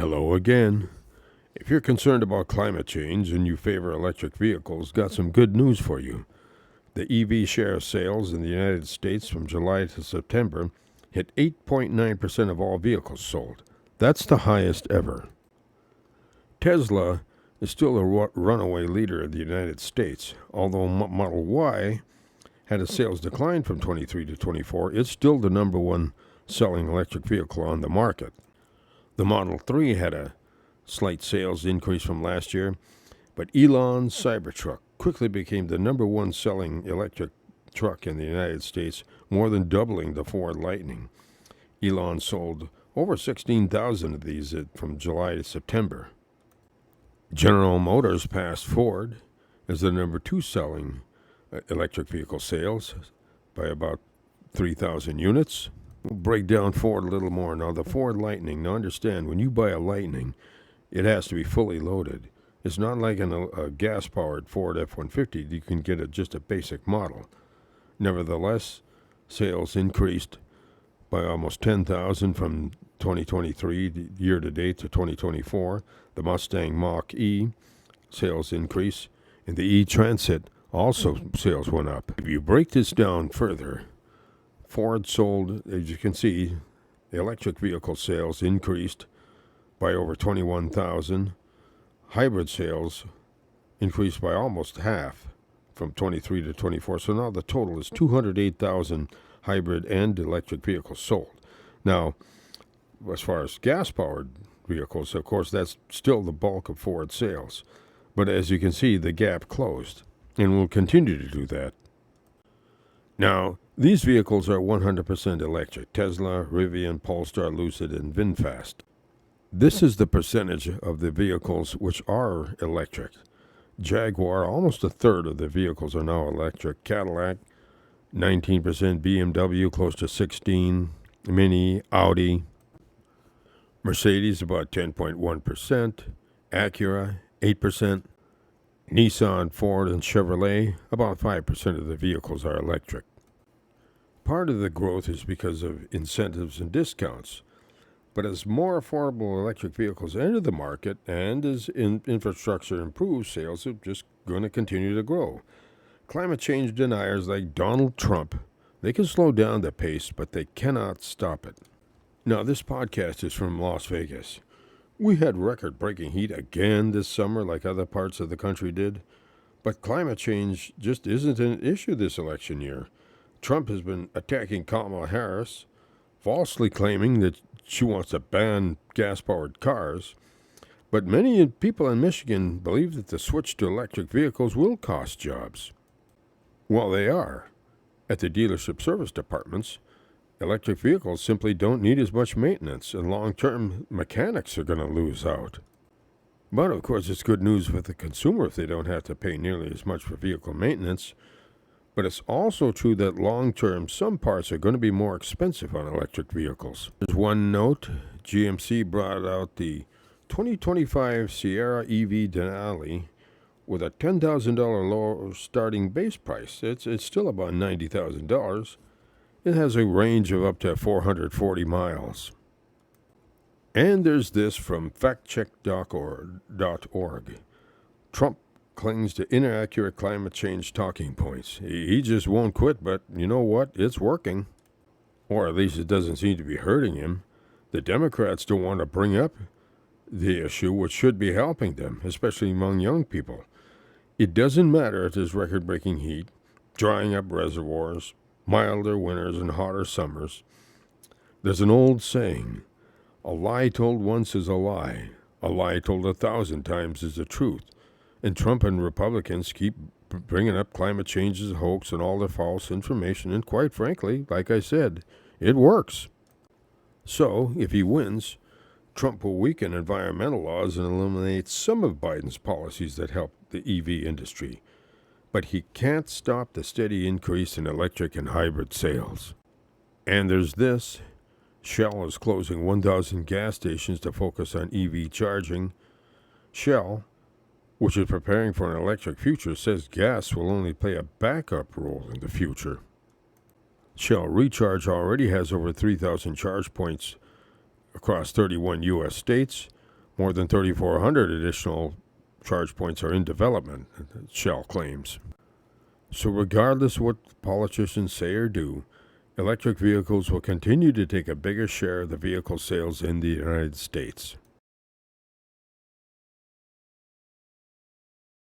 Hello again. If you're concerned about climate change and you favor electric vehicles, got some good news for you. The EV share of sales in the United States from July to September hit 8.9% of all vehicles sold. That's the highest ever. Tesla is still a runaway leader in the United States. Although Model Y had a sales decline from 23 to 24, it's still the number one selling electric vehicle on the market. The Model 3 had a slight sales increase from last year, but Elon's Cybertruck quickly became the number one selling electric truck in the United States, more than doubling the Ford Lightning. Elon sold over 16,000 of these from July to September. General Motors passed Ford as the number two selling electric vehicle sales by about 3,000 units. We'll break down Ford a little more. Now, the Ford Lightning, now understand, when you buy a Lightning, it has to be fully loaded. It's not like a gas-powered Ford F-150. You can get just a basic model. Nevertheless, sales increased by almost 10,000 from 2023 year-to-date to 2024. The Mustang Mach-E sales increase, and the E-Transit also sales went up. If you break this down further, Ford sold, as you can see, the electric vehicle sales increased by over 21,000. Hybrid sales increased by almost half from 23 to 24. So now the total is 208,000 hybrid and electric vehicles sold. Now, as far as gas-powered vehicles, of course, that's still the bulk of Ford sales. But as you can see, the gap closed and will continue to do that. Now, these vehicles are 100% electric: Tesla, Rivian, Polestar, Lucid, and VinFast. This is the percentage of the vehicles which are electric. Jaguar, almost a third of the vehicles are now electric. Cadillac, 19%. BMW, close to 16%. Mini, Audi. Mercedes, about 10.1%. Acura, 8%. Nissan, Ford, and Chevrolet, about 5% of the vehicles are electric. Part of the growth is because of incentives and discounts. But as more affordable electric vehicles enter the market and as infrastructure improves, sales are just going to continue to grow. Climate change deniers like Donald Trump, they can slow down the pace, but they cannot stop it. Now, this podcast is from Las Vegas. We had record-breaking heat again this summer like other parts of the country did. But climate change just isn't an issue this election year. Trump has been attacking Kamala Harris, falsely claiming that she wants to ban gas-powered cars. But many people in Michigan believe that the switch to electric vehicles will cost jobs. Well, they are. At the dealership service departments, electric vehicles simply don't need as much maintenance, and long-term mechanics are going to lose out. But, of course, it's good news for the consumer if they don't have to pay nearly as much for vehicle maintenance. But it's also true that long-term, some parts are going to be more expensive on electric vehicles. There's one note. GMC brought out the 2025 Sierra EV Denali with a $10,000 lower starting base price. It's still about $90,000. It has a range of up to 440 miles. And there's this from factcheck.org. Trump clings to inaccurate climate change talking points. He just won't quit, but you know what? It's working. Or at least it doesn't seem to be hurting him. The Democrats don't want to bring up the issue, which should be helping them, especially among young people. It doesn't matter if there's record-breaking heat, drying up reservoirs, milder winters, and hotter summers. There's an old saying, a lie told once is a lie told 1,000 times is the truth. And Trump and Republicans keep bringing up climate change as a hoax and all the false information. And quite frankly, like I said, it works. So, if he wins, Trump will weaken environmental laws and eliminate some of Biden's policies that help the EV industry. But he can't stop the steady increase in electric and hybrid sales. And there's this. Shell is closing 1,000 gas stations to focus on EV charging. Shell, which is preparing for an electric future, says gas will only play a backup role in the future. Shell Recharge already has over 3,000 charge points across 31 U.S. states, More than 3,400 additional charge points are in development, Shell claims. So regardless of what politicians say or do, electric vehicles will continue to take a bigger share of the vehicle sales in the United States.